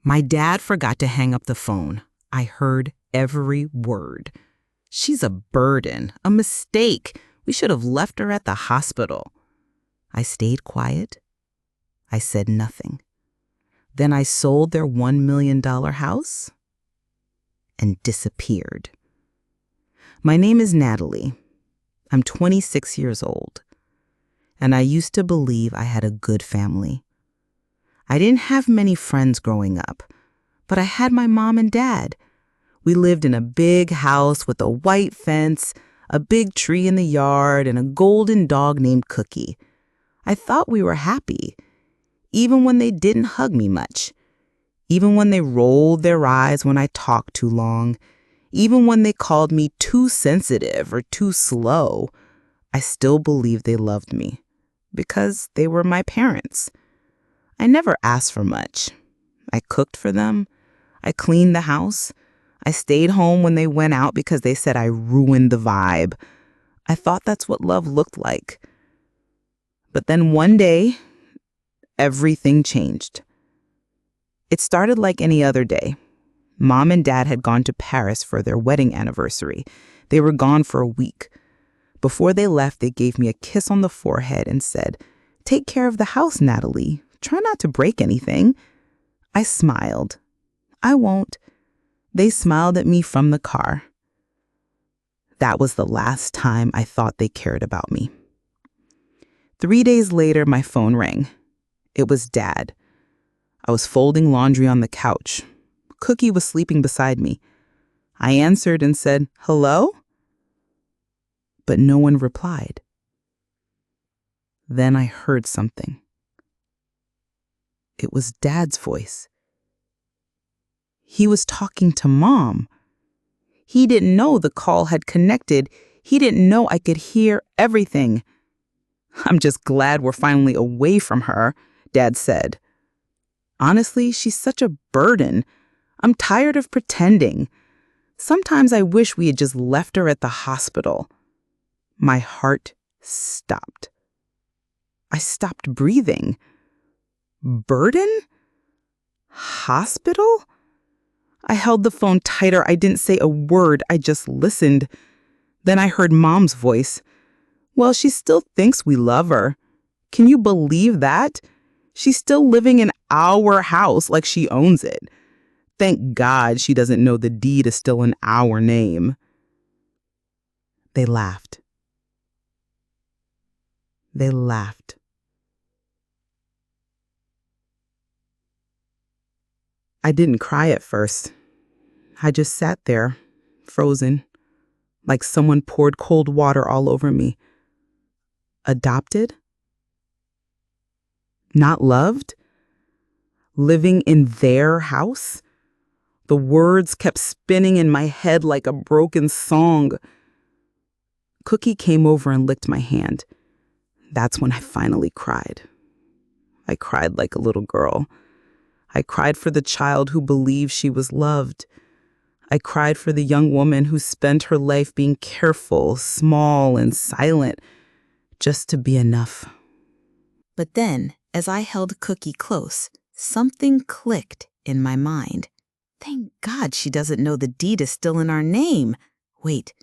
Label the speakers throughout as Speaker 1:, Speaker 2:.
Speaker 1: My dad forgot to hang up the phone. I heard every word. She's a burden, a mistake. We should have left her at the hospital. I stayed quiet. I said nothing. Then I sold their $1 million house and disappeared. My name is Natalie. I'm 26 years old, and I used to believe I had a good family. I didn't have many friends growing up, but I had my mom and dad. We lived in a big house with a white fence, a big tree in the yard, and a golden dog named Cookie. I thought we were happy, even when they didn't hug me much, even when they rolled their eyes when I talked too long, even when they called me too sensitive or too slow. I still believed they loved me because they were my parents. I never asked for much. I cooked for them. I cleaned the house. I stayed home when they went out because they said I ruined the vibe. I thought that's what love looked like. But then one day, everything changed. It started like any other day. Mom and Dad had gone to Paris for their wedding anniversary. They were gone for a week. Before they left, they gave me a kiss on the forehead and said, "Take care of the house, Natalie. Try not to break anything." I smiled. "I won't." They smiled at me from the car. That was the last time I thought they cared about me. 3 days later, my phone rang. It was Dad. I was folding laundry on the couch. Cookie was sleeping beside me. I answered and said, "Hello?" But no one replied. Then I heard something. It was Dad's voice. He was talking to Mom. He didn't know the call had connected. He didn't know I could hear everything. "I'm just glad we're finally away from her," Dad said. "Honestly, she's such a burden. I'm tired of pretending. Sometimes I wish we had just left her at the hospital." My heart stopped. I stopped breathing. Burden? Hospital? I held the phone tighter. I didn't say a word. I just listened. Then I heard Mom's voice. "Well, she still thinks we love her. Can you believe that? She's still living in our house like she owns it. Thank God she doesn't know the deed is still in our name." They laughed. They laughed. I didn't cry at first. I just sat there, frozen, like someone poured cold water all over me. Adopted? Not loved? Living in their house? The words kept spinning in my head like a broken song. Cookie came over and licked my hand. That's when I finally cried. I cried like a little girl. I cried for the child who believed she was loved. I cried for the young woman who spent her life being careful, small, and silent, just to be enough. But then, as I held Cookie close, something clicked in my mind. Thank God she doesn't know the deed is still in our name. Wait,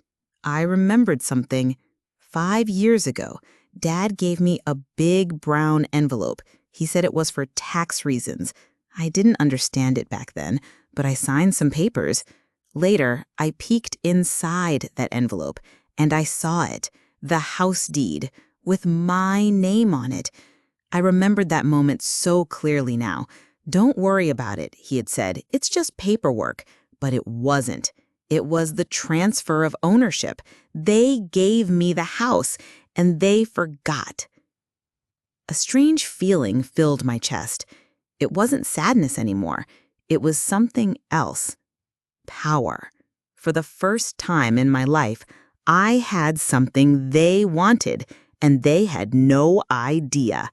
Speaker 1: I remembered something. 5 years ago, Dad gave me a big brown envelope. He said it was for tax reasons. I didn't understand it back then, but I signed some papers. Later, I peeked inside that envelope, and I saw it, the house deed, with my name on it. I remembered that moment so clearly now. "Don't worry about it," he had said. "It's just paperwork." But it wasn't. It was the transfer of ownership. They gave me the house, and they forgot. A strange feeling filled my chest. It wasn't sadness anymore. It was something else. Power. For the first time in my life, I had something they wanted, and they had no idea.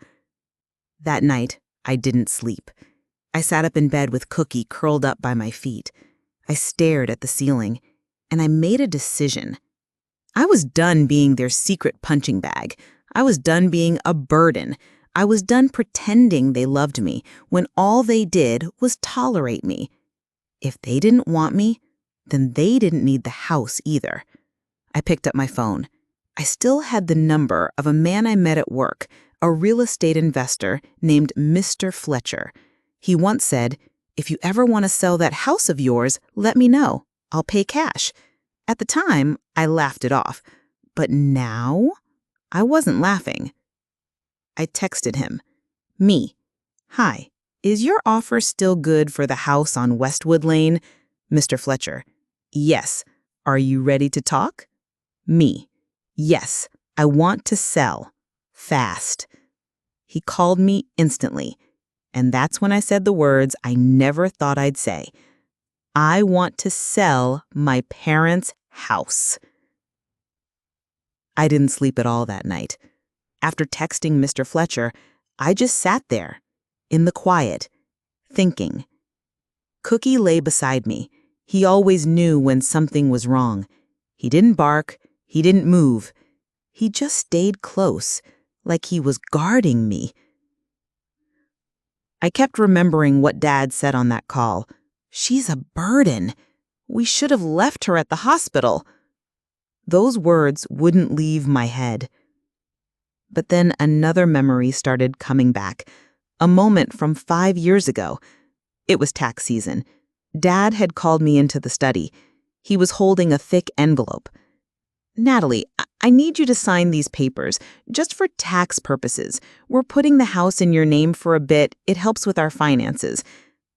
Speaker 1: That night, I didn't sleep. I sat up in bed with Cookie curled up by my feet. I stared at the ceiling, and I made a decision. I was done being their secret punching bag. I was done being a burden. I was done pretending they loved me when all they did was tolerate me. If they didn't want me, then they didn't need the house either. I picked up my phone. I still had the number of a man I met at work, a real estate investor named Mr. Fletcher. He once said, "If you ever want to sell that house of yours, let me know. I'll pay cash." At the time, I laughed it off. But now, I wasn't laughing. I texted him. Me. "Hi, is your offer still good for the house on Westwood Lane?" Mr. Fletcher. "Yes. Are you ready to talk?" Me. "Yes, I want to sell. Fast." He called me instantly, and that's when I said the words I never thought I'd say. I want to sell my parents' house. I didn't sleep at all that night. After texting Mr. Fletcher, I just sat there, in the quiet, thinking. Cookie lay beside me. He always knew when something was wrong. He didn't bark. He didn't move. He just stayed close, like he was guarding me. I kept remembering what Dad said on that call. "She's a burden. We should have left her at the hospital." Those words wouldn't leave my head. But then another memory started coming back, a moment from 5 years ago. It was tax season. Dad had called me into the study. He was holding a thick envelope. "Natalie, I need you to sign these papers, just for tax purposes. We're putting the house in your name for a bit. It helps with our finances."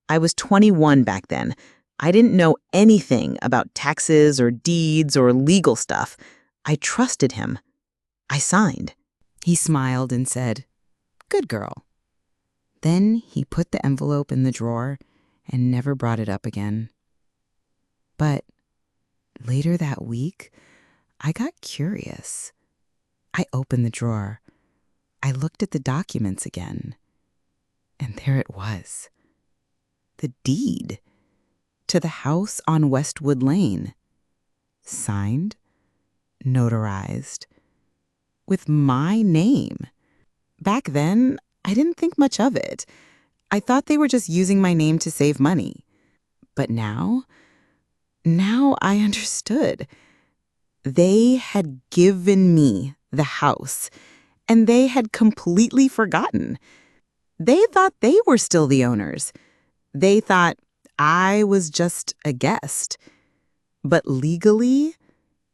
Speaker 1: I was 21 back then. I didn't know anything about taxes or deeds or legal stuff. I trusted him. I signed. He smiled and said, "Good girl." Then he put the envelope in the drawer and never brought it up again. But later that week, I got curious. I opened the drawer. I looked at the documents again. And there it was. The deed to the house on Westwood Lane. Signed, notarized, with my name. Back then, I didn't think much of it. I thought they were just using my name to save money. But now I understood. They had given me the house, and they had completely forgotten. They thought they were still the owners. They thought I was just a guest. But legally,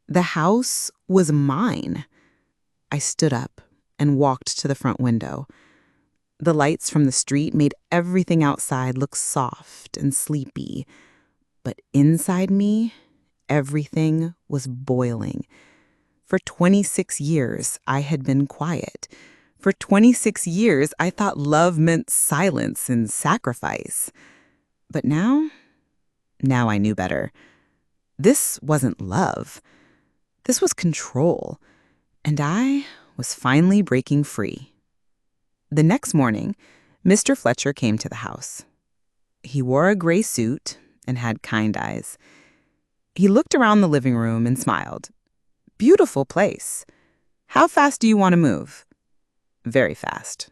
Speaker 1: the house was mine. I stood up and walked to the front window. The lights from the street made everything outside look soft and sleepy. But inside me, everything was boiling. For 26 years, I had been quiet. For 26 years, I thought love meant silence and sacrifice. But now I knew better. This wasn't love. This was control. And I was finally breaking free. The next morning, Mr. Fletcher came to the house. He wore a gray suit and had kind eyes. He looked around the living room and smiled. "Beautiful place. How fast do you want to move?" "Very fast,"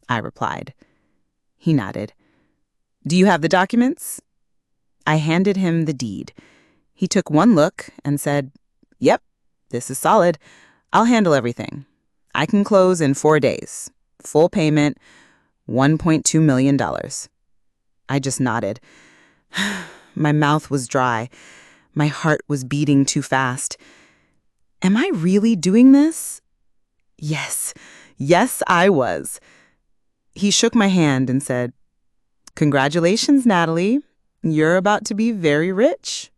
Speaker 1: I replied. He nodded. "Do you have the documents?" I handed him the deed. He took one look and said, "Yep, this is solid. I'll handle everything. I can close in 4 days. Full payment, $1.2 million. I just nodded. My mouth was dry. My heart was beating too fast. Am I really doing this? Yes, I was. He shook my hand and said, "Congratulations, Natalie. You're about to be very rich."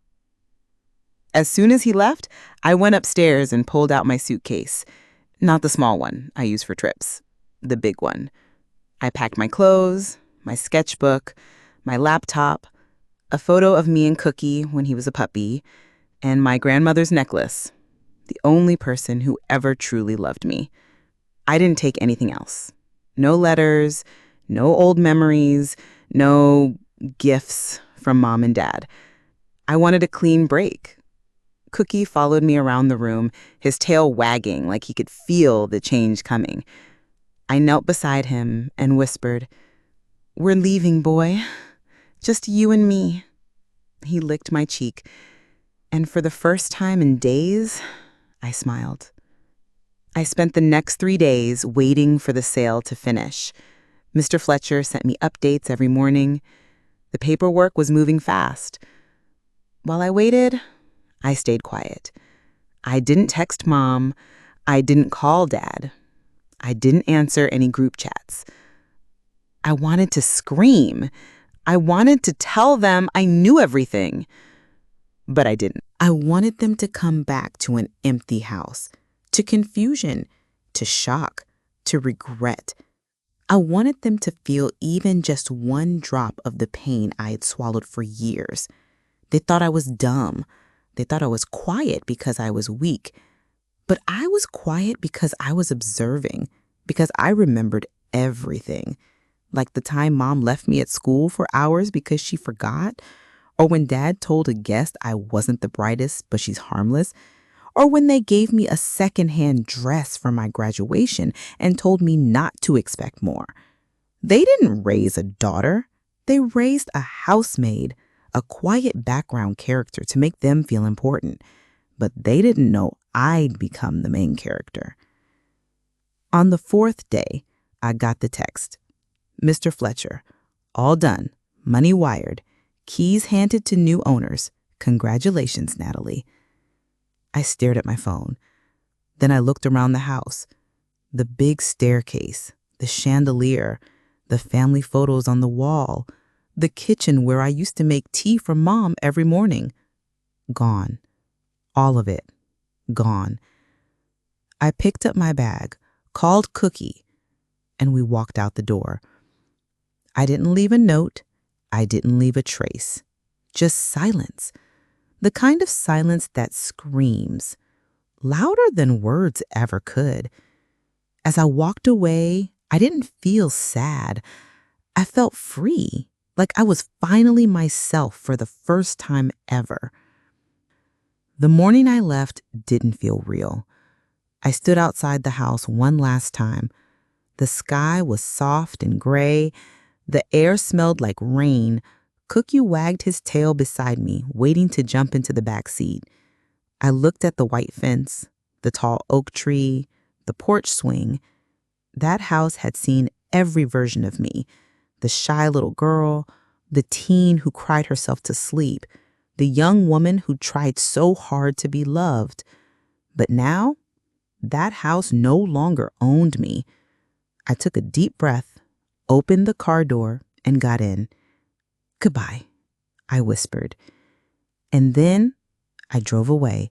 Speaker 1: As soon as he left, I went upstairs and pulled out my suitcase. Not the small one I use for trips, the big one. I packed my clothes, my sketchbook, my laptop, a photo of me and Cookie when he was a puppy, and my grandmother's necklace, the only person who ever truly loved me. I didn't take anything else. No letters, no old memories, no gifts from Mom and Dad. I wanted a clean break. Cookie followed me around the room, his tail wagging like he could feel the change coming. I knelt beside him and whispered, "We're leaving, boy. Just you and me." He licked my cheek, and for the first time in days, I smiled. I spent the next 3 days waiting for the sale to finish. Mr. Fletcher sent me updates every morning. The paperwork was moving fast. While I waited, I stayed quiet. I didn't text Mom. I didn't call Dad. I didn't answer any group chats. I wanted to scream. I wanted to tell them I knew everything. But I didn't. I wanted them to come back to an empty house, to confusion, to shock, to regret. I wanted them to feel even just one drop of the pain I had swallowed for years. They thought I was dumb. They thought I was quiet because I was weak. But I was quiet because I was observing, because I remembered everything. Like the time Mom left me at school for hours because she forgot, or when Dad told a guest I wasn't the brightest, but she's harmless, or when they gave me a secondhand dress for my graduation and told me not to expect more. They didn't raise a daughter. They raised a housemaid, a quiet background character to make them feel important. But they didn't know I'd become the main character. On the 4th day, I got the text. "Mr. Fletcher, all done, money wired, keys handed to new owners. Congratulations, Natalie." I stared at my phone. Then I looked around the house. The big staircase, the chandelier, the family photos on the wall, the kitchen where I used to make tea for Mom every morning. Gone. All of it. Gone. I picked up my bag, called Cookie, and we walked out the door. I didn't leave a note. I didn't leave a trace. Just silence. The kind of silence that screams, louder than words ever could. As I walked away, I didn't feel sad. I felt free, like I was finally myself for the first time ever. The morning I left didn't feel real. I stood outside the house one last time. The sky was soft and gray. The air smelled like rain. Cookie wagged his tail beside me, waiting to jump into the back seat. I looked at the white fence, the tall oak tree, the porch swing. That house had seen every version of me. The shy little girl, the teen who cried herself to sleep, the young woman who tried so hard to be loved. But now, that house no longer owned me. I took a deep breath, opened the car door, and got in. "Goodbye," I whispered. And then I drove away.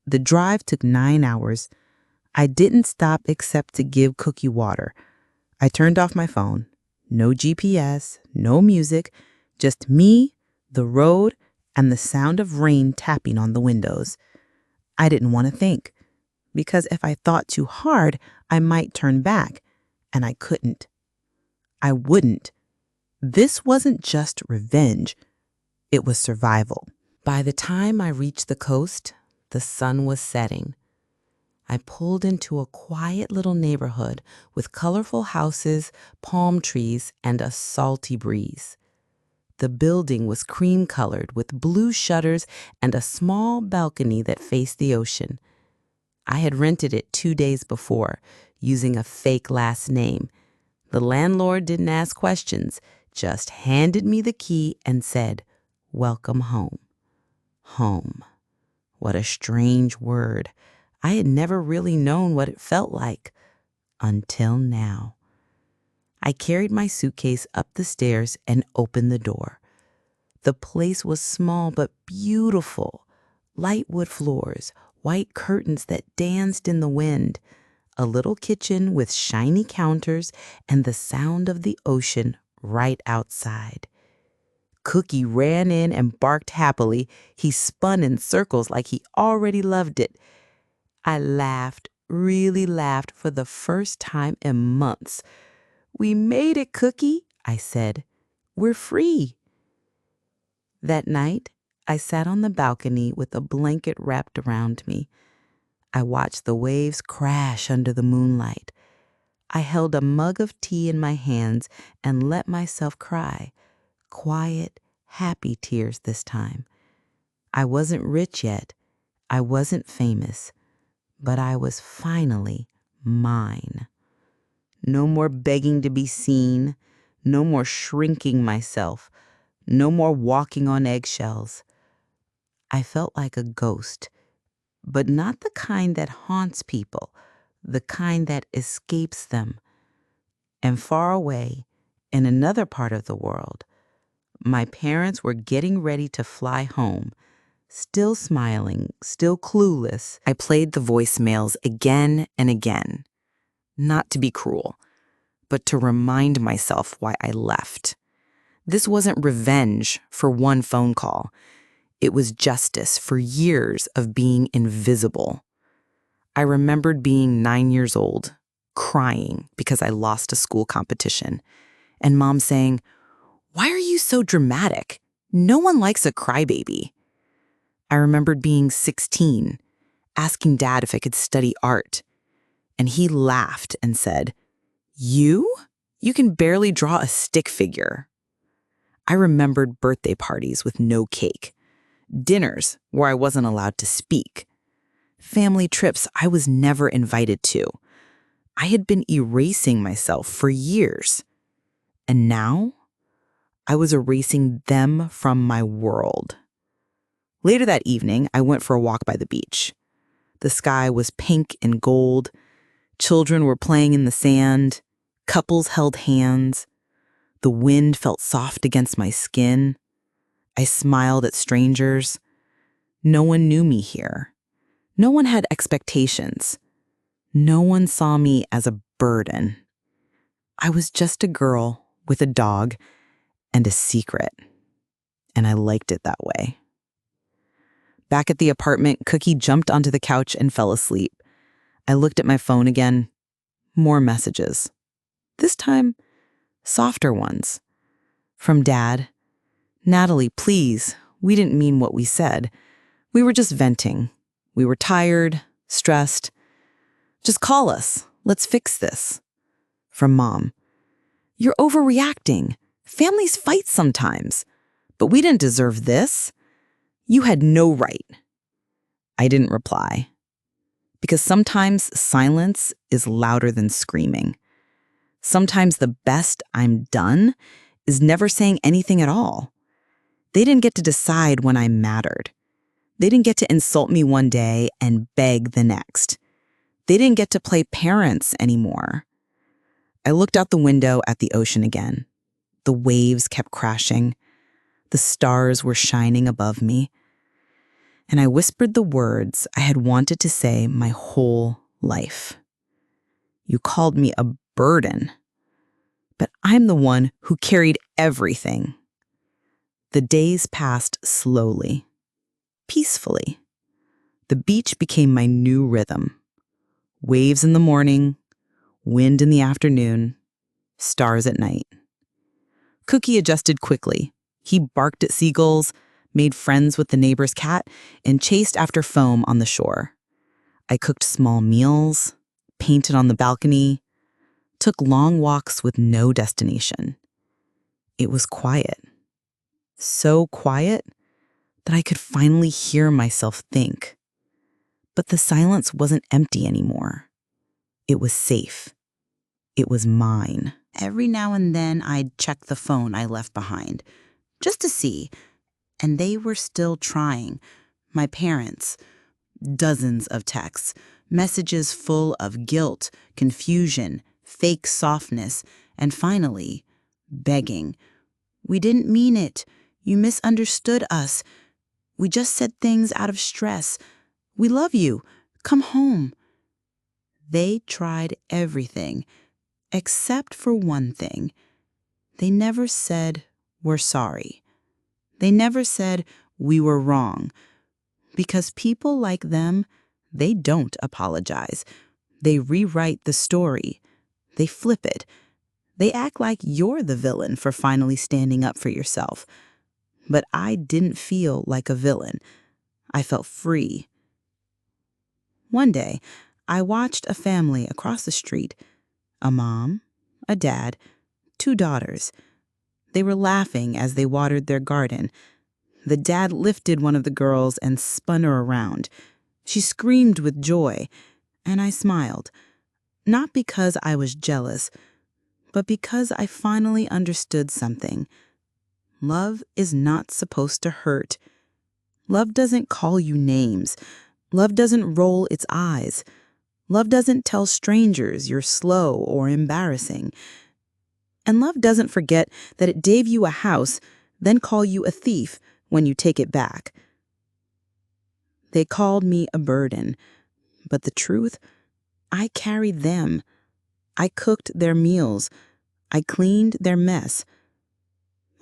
Speaker 1: The drive took 9 hours. I didn't stop except to give Cookie water. I turned off my phone. No GPS, no music, just me, the road, and the sound of rain tapping on the windows. I didn't want to think, because if I thought too hard, I might turn back, and I couldn't. I wouldn't. This wasn't just revenge. It was survival. By the time I reached the coast, the sun was setting. I pulled into a quiet little neighborhood with colorful houses, palm trees, and a salty breeze. The building was cream-colored with blue shutters and a small balcony that faced the ocean. I had rented it 2 days before, using a fake last name. The landlord didn't ask questions, just handed me the key and said, "Welcome home." Home. What a strange word. I had never really known what it felt like. Until now. I carried my suitcase up the stairs and opened the door. The place was small but beautiful. Light wood floors, white curtains that danced in the wind, a little kitchen with shiny counters, and the sound of the ocean right outside. Cookie ran in and barked happily. He spun in circles like he already loved it. I laughed, really laughed for the first time in months. "We made it, Cookie," I said. "We're free." That night, I sat on the balcony with a blanket wrapped around me. I watched the waves crash under the moonlight. I held a mug of tea in my hands and let myself cry. Quiet, happy tears this time. I wasn't rich yet. I wasn't famous. But I was finally mine. No more begging to be seen. No more shrinking myself. No more walking on eggshells. I felt like a ghost, but not the kind that haunts people, the kind that escapes them. And far away, in another part of the world, my parents were getting ready to fly home. Still smiling, still clueless, I played the voicemails again and again. Not to be cruel, but to remind myself why I left. This wasn't revenge for one phone call. It was justice for years of being invisible. I remembered being 9 years old, crying because I lost a school competition, and Mom saying, "Why are you so dramatic? No one likes a crybaby." I remembered being 16, asking Dad if I could study art, and he laughed and said, "You? You can barely draw a stick figure." I remembered birthday parties with no cake, dinners where I wasn't allowed to speak, family trips I was never invited to. I had been erasing myself for years, and now I was erasing them from my world. Later that evening, I went for a walk by the beach. The sky was pink and gold. Children were playing in the sand. Couples held hands. The wind felt soft against my skin. I smiled at strangers. No one knew me here. No one had expectations. No one saw me as a burden. I was just a girl with a dog and a secret. And I liked it that way. Back at the apartment, Cookie jumped onto the couch and fell asleep. I looked at my phone again. More messages. This time, softer ones. From Dad. "Natalie, please, we didn't mean what we said. We were just venting. We were tired, stressed. Just call us. Let's fix this." From Mom. "You're overreacting. Families fight sometimes. But we didn't deserve this. You had no right." I didn't reply. Because sometimes silence is louder than screaming. Sometimes the best I'm done is never saying anything at all. They didn't get to decide when I mattered. They didn't get to insult me one day and beg the next. They didn't get to play parents anymore. I looked out the window at the ocean again. The waves kept crashing. The stars were shining above me. And I whispered the words I had wanted to say my whole life. "You called me a burden, but I'm the one who carried everything." The days passed slowly, peacefully. The beach became my new rhythm. Waves in the morning, wind in the afternoon, stars at night. Cookie adjusted quickly. He barked at seagulls, made friends with the neighbor's cat, and chased after foam on the shore. I cooked small meals, painted on the balcony, took long walks with no destination. It was quiet. So quiet that I could finally hear myself think. But the silence wasn't empty anymore. It was safe. It was mine. Every now and then I'd check the phone I left behind, just to see. And they were still trying. My parents. Dozens of texts, messages full of guilt, confusion, fake softness, and finally, begging. "We didn't mean it. You misunderstood us. We just said things out of stress. We love you. Come home." They tried everything, except for one thing. They never said, "We're sorry." They never said, "We were wrong." Because people like them, they don't apologize. They rewrite the story. They flip it. They act like you're the villain for finally standing up for yourself. But I didn't feel like a villain. I felt free. One day, I watched a family across the street. A mom, a dad, 2 daughters. They were laughing as they watered their garden. The dad lifted one of the girls and spun her around. She screamed with joy, and I smiled. Not because I was jealous, but because I finally understood something. Love is not supposed to hurt. Love doesn't call you names. Love doesn't roll its eyes. Love doesn't tell strangers you're slow or embarrassing. And love doesn't forget that it gave you a house, then call you a thief when you take it back. They called me a burden, but the truth, I carried them. I cooked their meals. I cleaned their mess.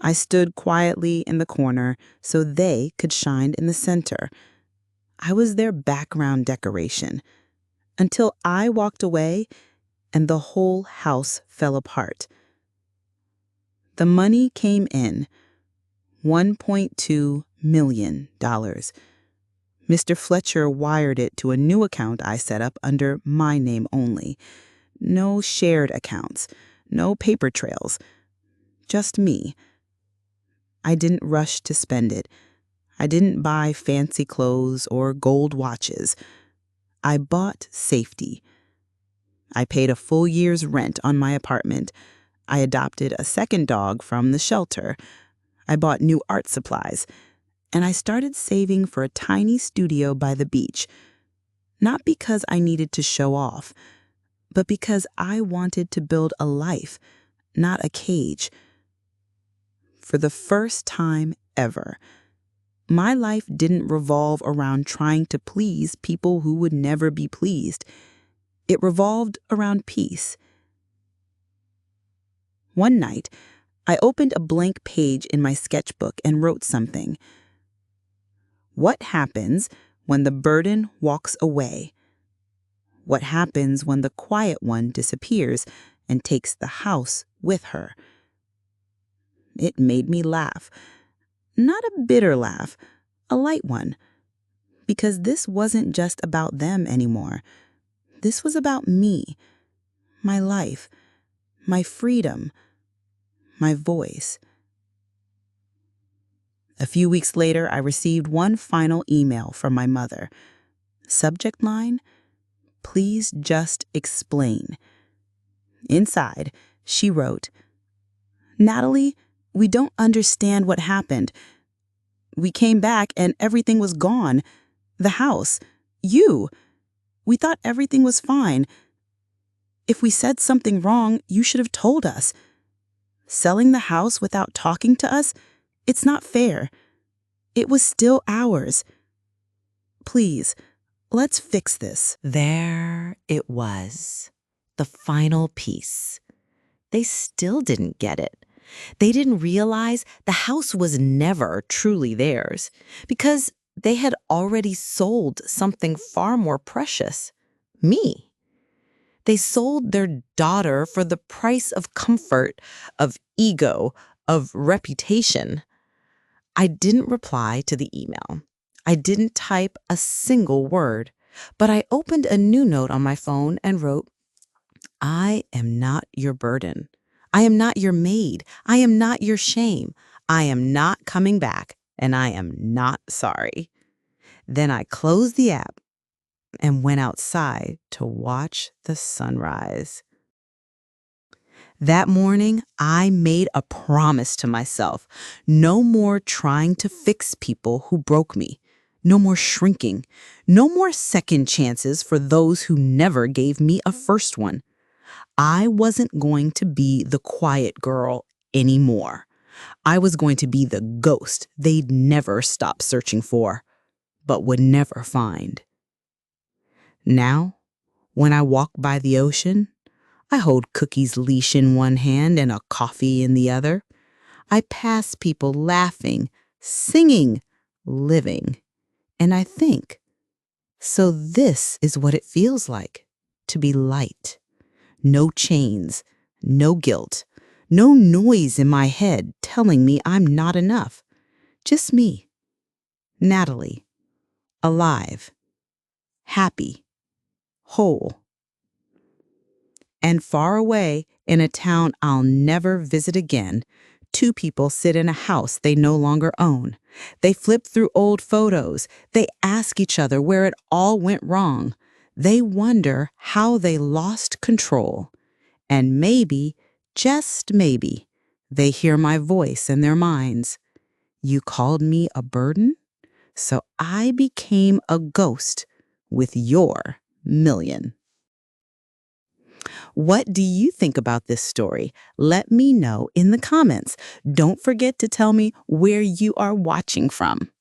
Speaker 1: I stood quietly in the corner so they could shine in the center. I was their background decoration until I walked away and the whole house fell apart. The money came in, $1.2 million. Mr. Fletcher wired it to a new account I set up under my name only. No shared accounts, no paper trails, just me. I didn't rush to spend it. I didn't buy fancy clothes or gold watches. I bought safety. I paid a full year's rent on my apartment. I adopted a second dog from the shelter. I bought new art supplies. And I started saving for a tiny studio by the beach. Not because I needed to show off, but because I wanted to build a life, not a cage. For the first time ever, my life didn't revolve around trying to please people who would never be pleased. It revolved around peace. One night, I opened a blank page in my sketchbook and wrote something. What happens when the burden walks away? What happens when the quiet one disappears and takes the house with her? It made me laugh. Not a bitter laugh, a light one. Because this wasn't just about them anymore. This was about me, my life, my freedom, my voice. A few weeks later, I received one final email from my mother. Subject line, "Please just explain." Inside, she wrote, "Natalie, we don't understand what happened. We came back and everything was gone. The house, you. We thought everything was fine. If we said something wrong, you should have told us. Selling the house without talking to us, it's not fair. It was still ours. Please, let's fix this." There it was, the final piece. They still didn't get it. They didn't realize the house was never truly theirs because they had already sold something far more precious, me. They sold their daughter for the price of comfort, of ego, of reputation. I didn't reply to the email. I didn't type a single word, but I opened a new note on my phone and wrote, "I am not your burden. I am not your maid. I am not your shame. I am not coming back, and I am not sorry." Then I closed the app and went outside to watch the sunrise. That morning, I made a promise to myself. No more trying to fix people who broke me. No more shrinking. No more second chances for those who never gave me a first one. I wasn't going to be the quiet girl anymore. I was going to be the ghost they'd never stop searching for, but would never find. Now, when I walk by the ocean, I hold Cookie's leash in one hand and a coffee in the other. I pass people laughing, singing, living, and I think, so this is what it feels like to be light. No chains, no guilt, no noise in my head telling me I'm not enough. Just me, Natalie, alive, happy, whole. And far away, in a town I'll never visit again, two people sit in a house they no longer own. They flip through old photos. They ask each other where it all went wrong. They wonder how they lost control. And maybe, just maybe, they hear my voice in their minds. You called me a burden, so I became a ghost with your million. What do you think about this story? Let me know in the comments. Don't forget to tell me where you are watching from.